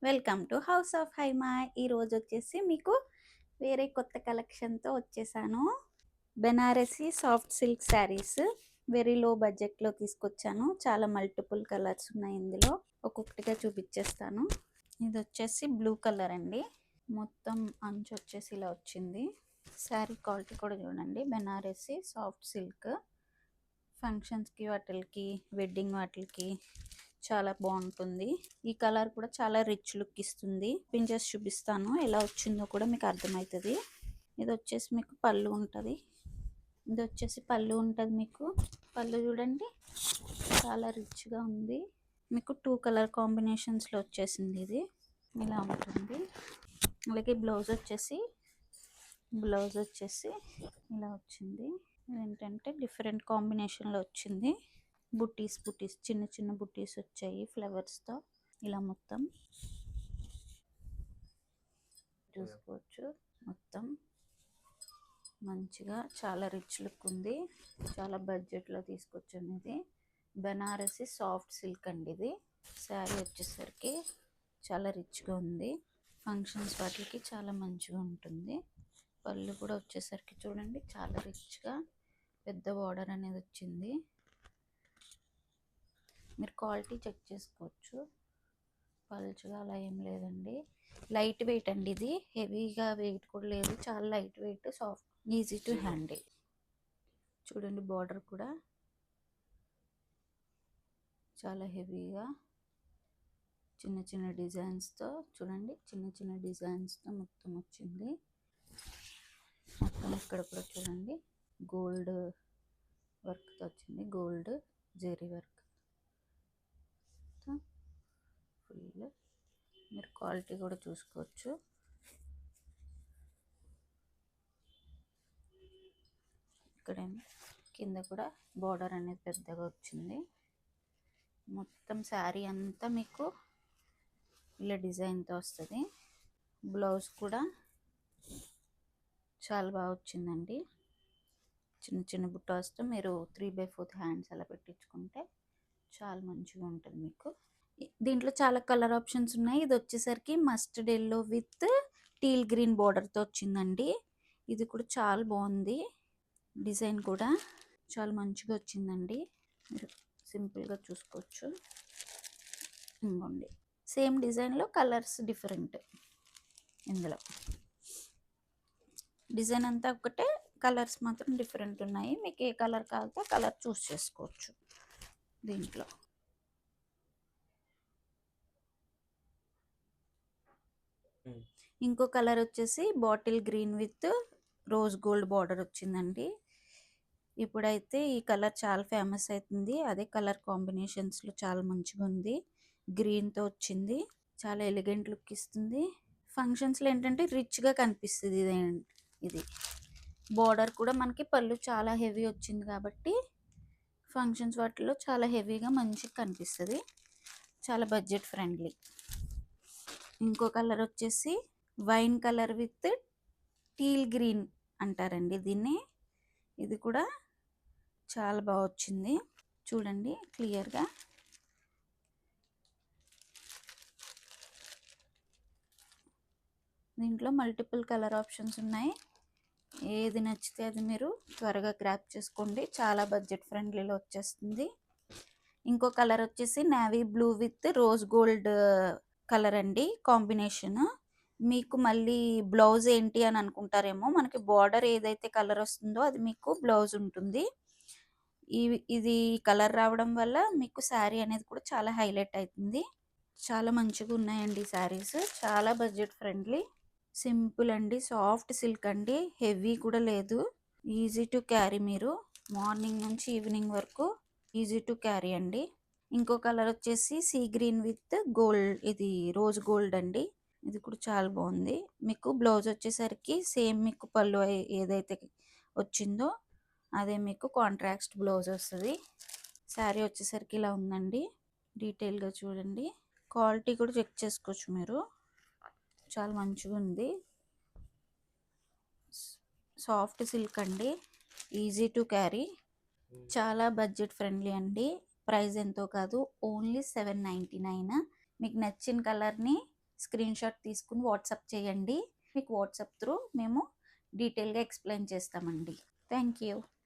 Welcome to house of Haima. ఈరోజు వచ్చేసి మీకు వేరే కొత్త కలెక్షన్తో వచ్చేసాను. Banarasi soft silk saris very low బడ్జెట్లో తీసుకొచ్చాను. చాలా మల్టిపుల్ కలర్స్ ఉన్నాయి ఇందులో. ఒక్కొక్కటిగా చూపించేస్తాను. ఇది వచ్చేసి బ్లూ కలర్ అండి. మొత్తం అంచు వచ్చేసి ఇలా వచ్చింది. శారీ క్వాలిటీ కూడా చూడండి. బెనారసీ సాఫ్ట్ సిల్క్ ఫంక్షన్స్కి వాటికి వెడ్డింగ్ వాటికి చాలా బాగుంటుంది. ఈ కలర్ కూడా చాలా రిచ్ లుక్ ఇస్తుంది. పించెస్ చూపిస్తాను ఎలా వచ్చిందో కూడా మీకు అర్థమవుతుంది. ఇది వచ్చేసి మీకు పళ్ళు ఉంటుంది. మీకు పళ్ళు చూడండి చాలా రిచ్గా ఉంది. మీకు 2 కలర్ కాంబినేషన్స్లో వచ్చేసింది. ఇది ఇలా ఉంటుంది. అలాగే బ్లౌజ్ వచ్చేసి ఇలా వచ్చింది. ఏంటంటే డిఫరెంట్ కాంబినేషన్లో వచ్చింది. బుట్టీస్ చిన్న చిన్న బుట్టీస్ వచ్చాయి ఫ్లవర్స్తో. ఇలా మొత్తం చూసుకోవచ్చు. మొత్తం మంచిగా చాలా రిచ్ లుక్ ఉంది. చాలా బడ్జెట్లో తీసుకొచ్చాను. ఇది బెనారసీ సాఫ్ట్ సిల్క్ అండి. ఇది శారీ వచ్చేసరికి చాలా రిచ్గా ఉంది. ఫంక్షన్స్ వాటికి చాలా మంచిగా ఉంటుంది. పళ్ళు కూడా వచ్చేసరికి చూడండి చాలా రిచ్గా పెద్ద బార్డర్ అనేది వచ్చింది. మీరు క్వాలిటీ చెక్ చేసుకోవచ్చు. పల్చగా అలా ఏం లేదండి. లైట్ వెయిట్ అండి. ఇది హెవీగా వెయిట్ కూడా లేదు. చాలా light weight, soft, easy to handle. చూడండి బార్డర్ కూడా చాలా హెవీగా చిన్న చిన్న డిజైన్స్తో మొత్తం వచ్చింది. మొత్తం ఇక్కడ కూడా చూడండి గోల్డ్ వర్క్తో వచ్చింది. Gold zari work full. మీరు క్వాలిటీ కూడా చూసుకోవచ్చు. ఇక్కడేమో కింద కూడా బార్డర్ అనేది పెద్దగా వచ్చింది. మొత్తం శారీ అంతా మీకు ఇలా డిజైన్తో వస్తుంది. బ్లౌజ్ కూడా చాలా బాగా వచ్చిందండి. చిన్న చిన్న బుట్టాస్తో మీరు 3/4 హ్యాండ్స్ అలా పెట్టించుకుంటే చాలా మంచిగా ఉంటుంది. మీకు దీంట్లో చాలా కలర్ ఆప్షన్స్ ఉన్నాయి. ఇది వచ్చేసరికి mustard yellow with teal green బార్డర్తో వచ్చిందండి. ఇది కూడా చాలా బాగుంది. డిజైన్ కూడా చాలా మంచిగా వచ్చిందండి. మీరు సింపుల్గా చూసుకోవచ్చు. ఇంకోండి సేమ్ డిజైన్లో కలర్స్ డిఫరెంట్. ఇందులో డిజైన్ అంతా ఒకటే, కలర్స్ మాత్రం డిఫరెంట్ ఉన్నాయి. మీకు ఏ కలర్ కావాలితే ఆ కలర్ చూస్ చేసుకోవచ్చు. దీంట్లో ఇంకో కలర్ వచ్చేసి bottle green with rose gold border వచ్చిందండి. ఇప్పుడైతే ఈ కలర్ చాలా ఫేమస్ అవుతుంది. అదే కలర్ కాంబినేషన్స్లో చాలా మంచిగా ఉంది. గ్రీన్తో వచ్చింది. చాలా ఎలిగెంట్ లుక్ ఇస్తుంది. ఫంక్షన్స్లో ఏంటంటే రిచ్గా కనిపిస్తుంది. ఇది బార్డర్ కూడా మనకి పళ్ళు చాలా హెవీ వచ్చింది కాబట్టి ఫంక్షన్స్ వాటిలో చాలా హెవీగా మంచిగా కనిపిస్తుంది. చాలా బడ్జెట్ ఫ్రెండ్లీ. ఇంకో కలర్ వచ్చేసి wine colour with teal green అంటారండి దీన్ని. ఇది కూడా చాలా బాగా వచ్చింది. చూడండి క్లియర్గా. దీంట్లో మల్టిపుల్ కలర్ ఆప్షన్స్ ఉన్నాయి. ఏది నచ్చితే అది మీరు త్వరగా గ్రాప్ చేసుకోండి. చాలా బడ్జెట్ ఫ్రెండ్లీలో వచ్చేస్తుంది. ఇంకో కలర్ వచ్చేసి navy blue with rose gold colour అండి కాంబినేషన్. మీకు మళ్ళీ బ్లౌజ్ ఏంటి అని అనుకుంటారేమో. మనకి బార్డర్ ఏదైతే కలర్ వస్తుందో అది మీకు బ్లౌజ్ ఉంటుంది. ఇది కలర్ రావడం వల్ల మీకు శారీ అనేది కూడా చాలా హైలైట్ అవుతుంది. చాలా మంచిగా ఉన్నాయండి శారీస్. చాలా బడ్జెట్ ఫ్రెండ్లీ, సింపుల్ అండి. సాఫ్ట్ సిల్క్ అండి. హెవీ కూడా లేదు. Easy to carry. మీరు మార్నింగ్ నుంచి ఈవినింగ్ వరకు ఈజీ టు క్యారీ అండి. ఇంకో కలర్ వచ్చేసి సీ గ్రీన్ విత్ గోల్డ్, ఇది రోజ్ గోల్డ్ అండి. ఇది కూడా చాలా బాగుంది. మీకు బ్లౌజ్ వచ్చేసరికి సేమ్ మీకు పళ్ళు ఏదైతే వచ్చిందో అదే మీకు కాంట్రాస్ట్ బ్లౌజ్ వస్తుంది. శారీ వచ్చేసరికి ఇలా ఉందండి. డీటెయిల్గా చూడండి. క్వాలిటీ కూడా చెక్ చేసుకోవచ్చు మీరు. చాలా మంచిగా ఉంది. సాఫ్ట్ సిల్క్ అండి. Easy to carry. చాలా బడ్జెట్ ఫ్రెండ్లీ అండి. ప్రైస్ ఎంతో కాదు, ఓన్లీ 799. మీకు నచ్చిన కలర్ని స్క్రీన్ షాట్ తీసుకుని వాట్సాప్ చేయండి. మీకు వాట్సాప్ త్రూ మేము డీటెయిల్గా ఎక్స్ప్లెయిన్ చేస్తామండి. Thank you.